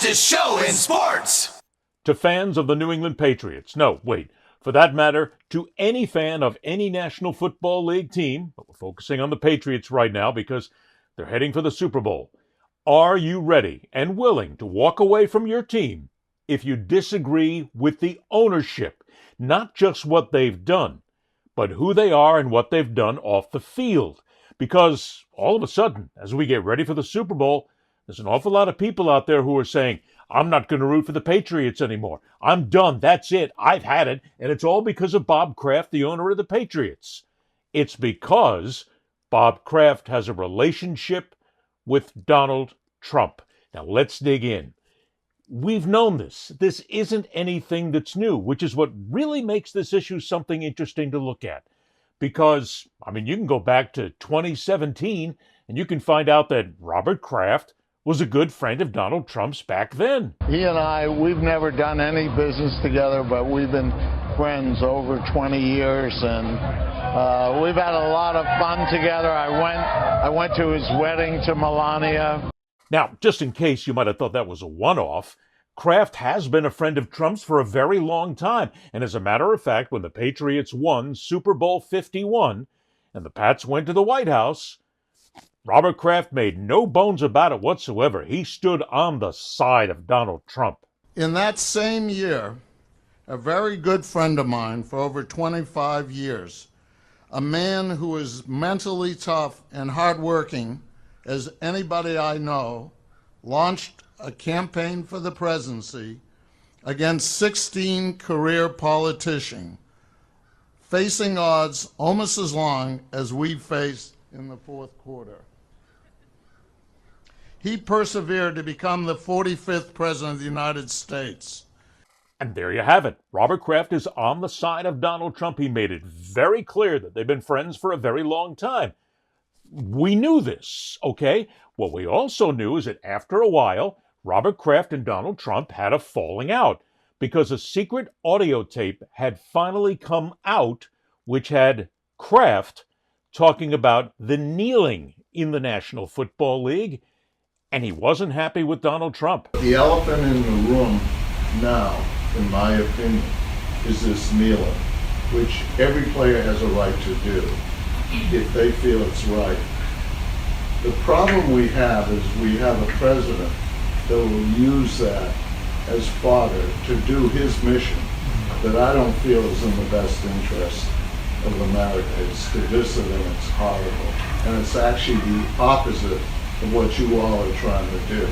fastest show in sports. To fans of the New England Patriots, no, wait, for that matter, to any fan of any National Football League team, but we're focusing on the Patriots right now because they're heading for the Super Bowl. Are you ready and willing to walk away from your team if you disagree with the ownership? Not just what they've done, but who they are and what they've done off the field. Because all of a sudden, as we get ready for the Super Bowl, there's an awful lot of people out there who are saying, I'm not going to root for the Patriots anymore. I'm done. That's it. I've had it. And it's all because of Bob Kraft, the owner of the Patriots. It's because Bob Kraft has a relationship with Donald Trump. Now let's dig in. We've known this. This isn't anything that's new, which is what really makes this issue something interesting to look at. Because, you can go back to 2017 and you can find out that Robert Kraft was a good friend of Donald Trump's back then. He and I, we've never done any business together, but we've been friends over 20 years, and we've had a lot of fun together. I went to his wedding to Melania. Now, just in case you might have thought that was a one-off, Kraft has been a friend of Trump's for a very long time. And as a matter of fact, when the Patriots won Super Bowl 51 and the Pats went to the White House, Robert Kraft made no bones about it whatsoever. He stood on the side of Donald Trump. In that same year, a very good friend of mine for over 25 years, a man who is mentally tough and hardworking as anybody I know, launched a campaign for the presidency against 16 career politicians, facing odds almost as long as we faced in the fourth quarter. He persevered to become the 45th president of the United States. And there you have it. Robert Kraft is on the side of Donald Trump. He made it very clear that they've been friends for a very long time. We knew this, okay? What we also knew is that after a while, Robert Kraft and Donald Trump had a falling out because a secret audio tape had finally come out which had Kraft talking about the kneeling in the National Football League, and he wasn't happy with Donald Trump. The elephant in the room now, in my opinion, is this kneeling, which every player has a right to do if they feel it's right. The problem we have is we have a president that will use that as fodder to do his mission that I don't feel is in the best interest of America. It's divisive and it's horrible. And it's actually the opposite of what you all are trying to do.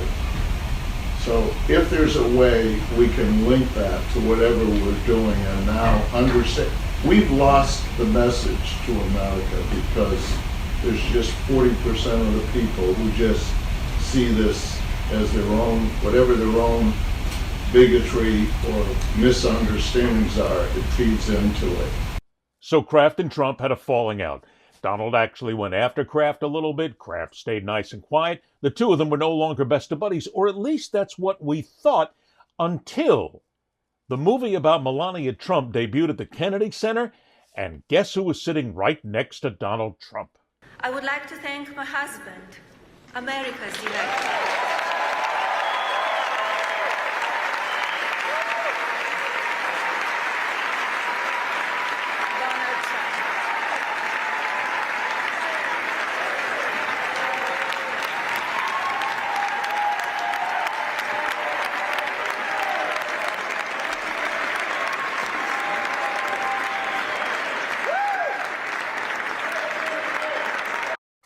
So if there's a way we can link that to whatever we're doing and now understand, we've lost the message to America because there's just 40% of the people who just see this as their own, whatever their own bigotry or misunderstandings are, it feeds into it. So Kraft and Trump had a falling out. Donald actually went after Kraft a little bit. Kraft stayed nice and quiet. The two of them were no longer best of buddies, or at least that's what we thought until the movie about Melania Trump debuted at the Kennedy Center, and guess who was sitting right next to Donald Trump? I would like to thank my husband, America's director.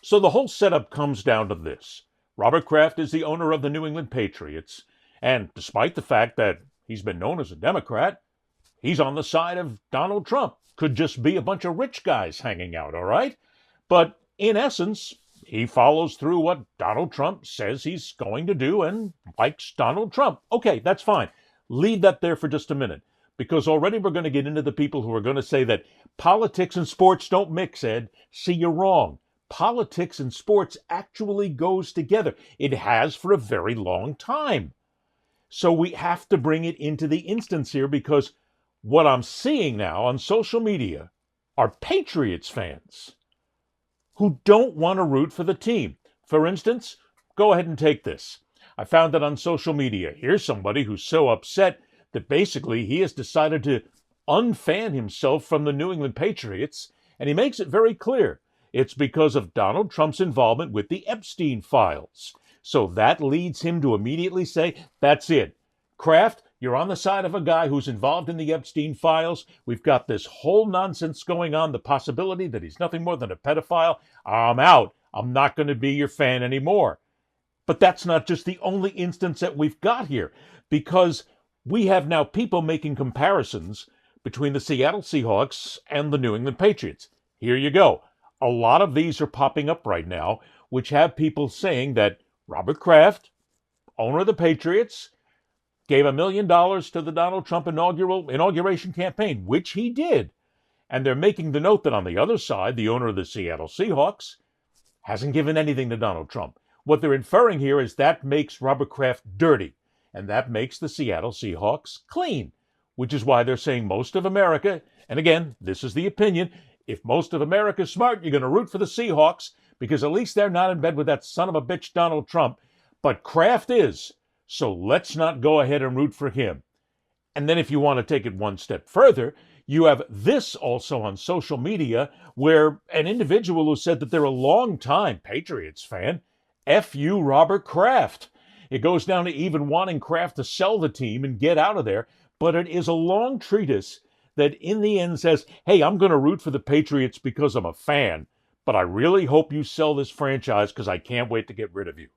So the whole setup comes down to this. Robert Kraft is the owner of the New England Patriots, and despite the fact that he's been known as a Democrat, he's on the side of Donald Trump. Could just be a bunch of rich guys hanging out, all right? But in essence, he follows through what Donald Trump says he's going to do and likes Donald Trump. Okay, that's fine. Leave that there for just a minute, because already we're going to get into the people who are going to say that politics and sports don't mix, Ed. See, you're wrong. Politics and sports actually goes together. It has for a very long time. So we have to bring it into the instance here, because what I'm seeing now on social media are Patriots fans who don't want to root for the team. For instance, go ahead and take this. I found it on social media. Here's somebody who's so upset that basically he has decided to unfan himself from the New England Patriots, and he makes it very clear. It's because of Donald Trump's involvement with the Epstein files. So that leads him to immediately say, that's it. Kraft, you're on the side of a guy who's involved in the Epstein files. We've got this whole nonsense going on, the possibility that he's nothing more than a pedophile. I'm out. I'm not going to be your fan anymore. But that's not just the only instance that we've got here, because we have now people making comparisons between the Seattle Seahawks and the New England Patriots. Here you go. A lot of these are popping up right now, which have people saying that Robert Kraft, owner of the Patriots, gave $1 million to the Donald Trump inauguration campaign, which he did. And they're making the note that on the other side, the owner of the Seattle Seahawks hasn't given anything to Donald Trump. What they're inferring here is that makes Robert Kraft dirty, and that makes the Seattle Seahawks clean, which is why they're saying most of America, and again, this is the opinion, if most of America's smart, you're going to root for the Seahawks, because at least they're not in bed with that son of a bitch Donald Trump. But Kraft is. So let's not go ahead and root for him. And then if you want to take it one step further, you have this also on social media where an individual who said that they're a long-time Patriots fan, F you, Robert Kraft. It goes down to even wanting Kraft to sell the team and get out of there. But it is a long treatise that in the end says, hey, I'm going to root for the Patriots because I'm a fan, but I really hope you sell this franchise because I can't wait to get rid of you.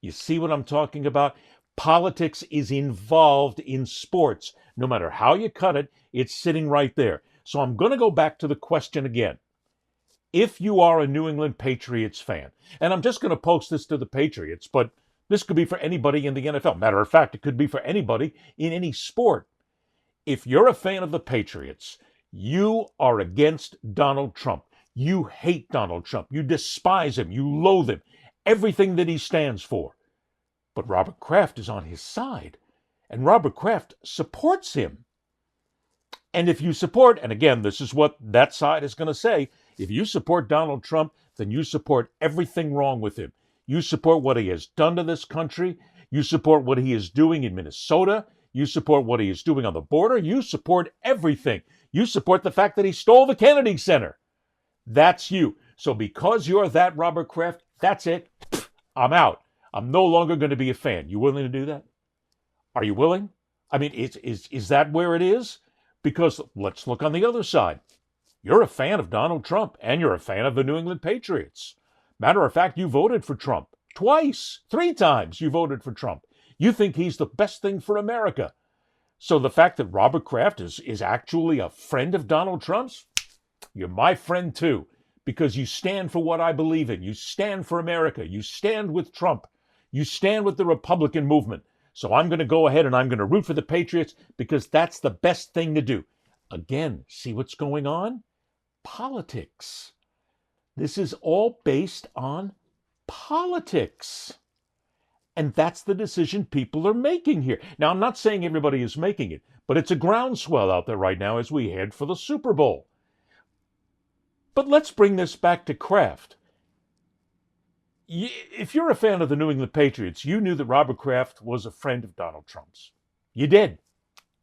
You see what I'm talking about? Politics is involved in sports. No matter how you cut it, it's sitting right there. So I'm going to go back to the question again. If you are a New England Patriots fan, and I'm just going to post this to the Patriots, but this could be for anybody in the NFL. Matter of fact, it could be for anybody in any sport. If you're a fan of the Patriots, you are against Donald Trump. You hate Donald Trump. You despise him. You loathe him. Everything that he stands for. But Robert Kraft is on his side, and Robert Kraft supports him. And if you support, and again, this is what that side is going to say, if you support Donald Trump, then you support everything wrong with him. You support what he has done to this country. You support what he is doing in Minnesota. You support what he is doing on the border. You support everything. You support the fact that he stole the Kennedy Center. That's you. So because you're that Robert Kraft, that's it. I'm out. I'm no longer going to be a fan. You willing to do that? Are you willing? I mean, is that where it is? Because let's look on the other side. You're a fan of Donald Trump, and you're a fan of the New England Patriots. Matter of fact, you voted for Trump. Twice, 3 times you voted for Trump. You think he's the best thing for America. So the fact that Robert Kraft is actually a friend of Donald Trump's, you're my friend too, because you stand for what I believe in. You stand for America. You stand with Trump. You stand with the Republican movement. So I'm going to go ahead and I'm going to root for the Patriots because that's the best thing to do. Again, see what's going on? Politics. This is all based on politics. And that's the decision people are making here. Now, I'm not saying everybody is making it, but it's a groundswell out there right now as we head for the Super Bowl. But let's bring this back to Kraft. If you're a fan of the New England Patriots, you knew that Robert Kraft was a friend of Donald Trump's. You did.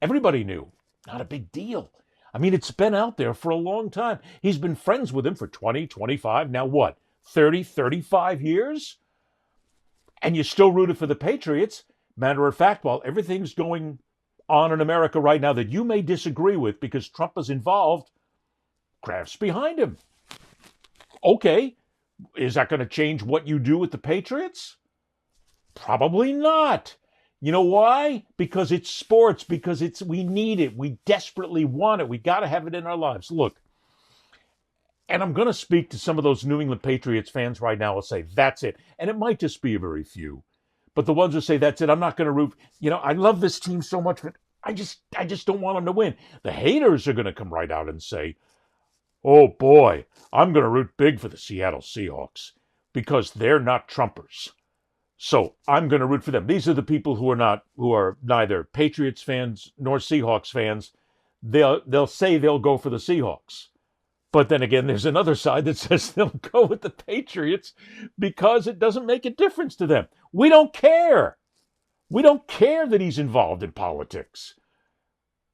Everybody knew. Not a big deal. I mean, it's been out there for a long time. He's been friends with him for 20, 25, now what, 30, 35 years? And you still rooted for the Patriots. Matter of fact, while everything's going on in America right now that you may disagree with because Trump is involved, Kraft's behind him. Okay. Is that going to change what you do with the Patriots? Probably not. You know why? Because it's sports, because we need it. We desperately want it. We got to have it in our lives. Look, and I'm going to speak to some of those New England Patriots fans right now and say, that's it. And it might just be a very few. But the ones who say, that's it, I'm not going to root. You know, I love this team so much, but I just don't want them to win. The haters are going to come right out and say, oh boy, I'm going to root big for the Seattle Seahawks because they're not Trumpers. So I'm going to root for them. These are the people who are neither Patriots fans nor Seahawks fans. They'll say they'll go for the Seahawks. But then again, there's another side that says they'll go with the Patriots because it doesn't make a difference to them. We don't care. We don't care that he's involved in politics.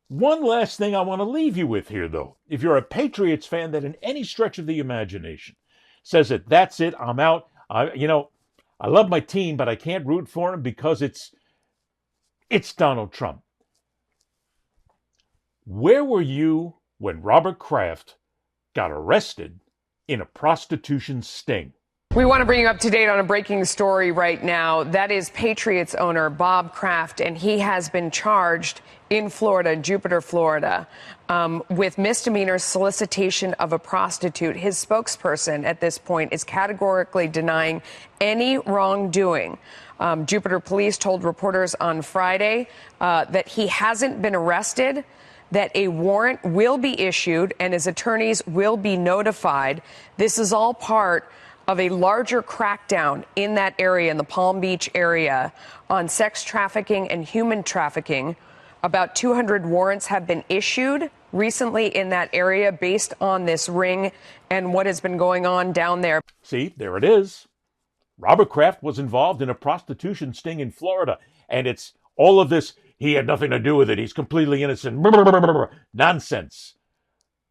One last thing I want to leave you with here, though. If you're a Patriots fan that in any stretch of the imagination says that that's it, I'm out. I love my team, but I can't root for him because it's Donald Trump. Where were you when Robert Kraft got arrested in a prostitution sting? We want to bring you up to date on a breaking story right now. That is Patriots owner Bob Kraft, and he has been charged in Florida, Jupiter, Florida, with misdemeanor solicitation of a prostitute. His spokesperson at this point is categorically denying any wrongdoing. Jupiter police told reporters on Friday that he hasn't been arrested, that a warrant will be issued, and his attorneys will be notified. This is all part of a larger crackdown in that area, in the Palm Beach area, on sex trafficking and human trafficking. About 200 warrants have been issued recently in that area based on this ring and what has been going on down there. See, there it is. Robert Kraft was involved in a prostitution sting in Florida, and it's all of this, he had nothing to do with it, he's completely innocent, nonsense.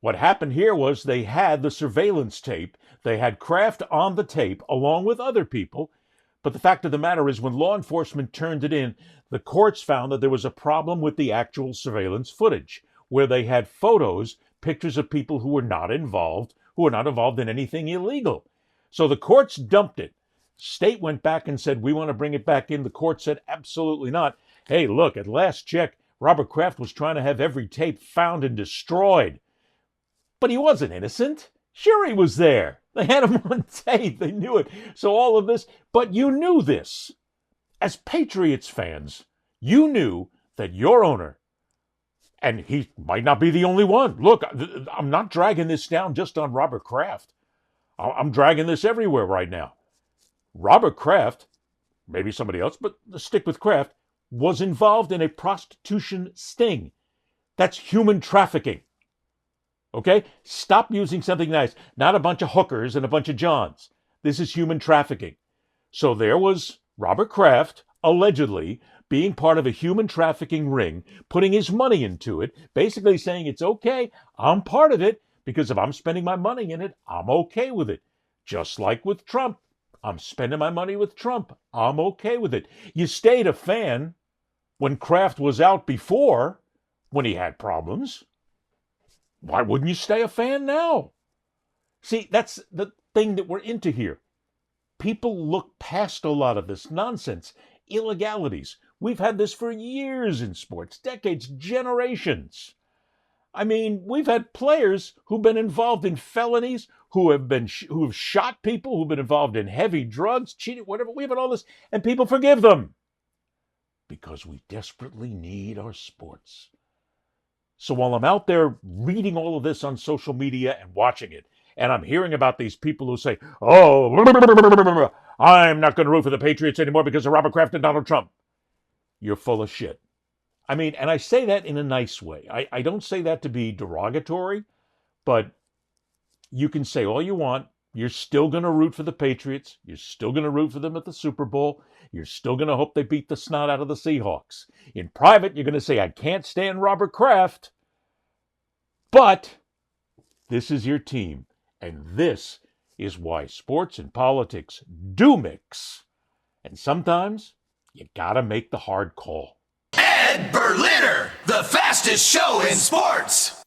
What happened here was they had the surveillance tape. They had Kraft on the tape along with other people. But the fact of the matter is when law enforcement turned it in, the courts found that there was a problem with the actual surveillance footage where they had photos, pictures of people who were not involved in anything illegal. So the courts dumped it. State went back and said, we want to bring it back in. The court said, absolutely not. Hey, look, at last check, Robert Kraft was trying to have every tape found and destroyed. But he wasn't innocent. Sure, he was there. They had him on tape. They knew it. So all of this, but you knew this. As Patriots fans, you knew that your owner, and he might not be the only one. Look, I'm not dragging this down just on Robert Kraft. I'm dragging this everywhere right now. Robert Kraft, maybe somebody else, but stick with Kraft, was involved in a prostitution sting. That's human trafficking. Okay? Stop using something nice. Not a bunch of hookers and a bunch of Johns. This is human trafficking. So there was Robert Kraft, allegedly, being part of a human trafficking ring, putting his money into it, basically saying, it's okay, I'm part of it, because if I'm spending my money in it, I'm okay with it. Just like with Trump. I'm spending my money with Trump. I'm okay with it. You stayed a fan when Kraft was out before, when he had problems. Why wouldn't you stay a fan now? See, that's the thing that we're into here. People look past a lot of this nonsense, illegalities. We've had this for years in sports, decades, generations. I mean, we've had players who've been involved in felonies, who have shot people, who've been involved in heavy drugs, cheated, whatever. We've had all this, and people forgive them because we desperately need our sports. So while I'm out there reading all of this on social media and watching it, and I'm hearing about these people who say, oh, I'm not going to root for the Patriots anymore because of Robert Kraft and Donald Trump, you're full of shit. I mean, and I say that in a nice way. I don't say that to be derogatory, but you can say all you want. You're still going to root for the Patriots. You're still going to root for them at the Super Bowl. You're still going to hope they beat the snot out of the Seahawks. In private, you're going to say, I can't stand Robert Kraft. But this is your team. And this is why sports and politics do mix. And sometimes you got to make the hard call. Ed Berliner, the fastest show in sports.